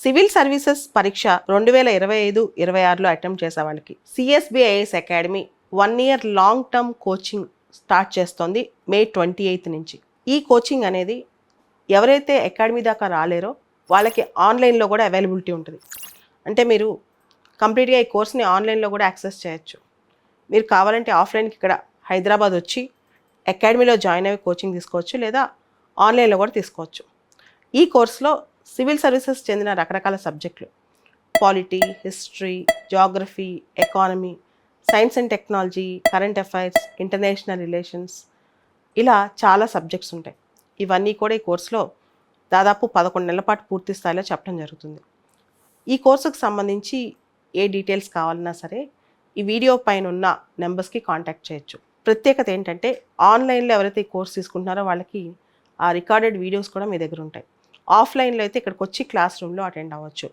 Civil services పరీక్ష 2025-26లో attempt చేసే వాళ్ళకి CSBIS academy 1 year long term coaching start చేస్తోంది మే 28 నుంచి. ఈ కోచింగ్ అనేది ఎవరైతే అకాడమీ దాకా రాలేరో వాళ్ళకి ఆన్లైన్లో కూడా అవైలబిలిటీ ఉంటుంది. అంటే మీరు కంప్లీట్గా ఈ కోర్స్ని ఆన్లైన్లో కూడా యాక్సెస్ చేయొచ్చు. మీరు కావాలంటే ఆఫ్లైన్కి ఇక్కడ హైదరాబాద్ వచ్చి అకాడమీలో జాయిన్ అయ్యి కోచింగ్ తీసుకోవచ్చు, లేదా ఆన్లైన్లో కూడా తీసుకోవచ్చు. ఈ కోర్సులో సివిల్ సర్వీసెస్ చెందిన రకరకాల సబ్జెక్టులు, polity, history, geography, economy, science and technology, current affairs, international relations, ఇలా చాలా సబ్జెక్ట్స్ ఉంటాయి. ఇవన్నీ కూడా ఈ కోర్సులో దాదాపు 11 నెలల పాటు పూర్తి స్థాయిలో చెప్పడం జరుగుతుంది. ఈ కోర్సుకు సంబంధించి ఏ డీటెయిల్స్ కావాలన్నా సరే ఈ వీడియో పైన ఉన్న నెంబర్స్కి కాంటాక్ట్ చేయొచ్చు. ప్రత్యేకత ఏంటంటే ఆన్లైన్లో ఎవరైతే ఈ కోర్స్ తీసుకుంటున్నారో వాళ్ళకి ఆ రికార్డెడ్ వీడియోస్ కూడా మీ దగ్గర ఉంటాయి. ఆఫ్లైన్లో అయితే ఇక్కడికి వచ్చి క్లాస్ రూమ్లో అటెండ్ అవ్వచ్చు.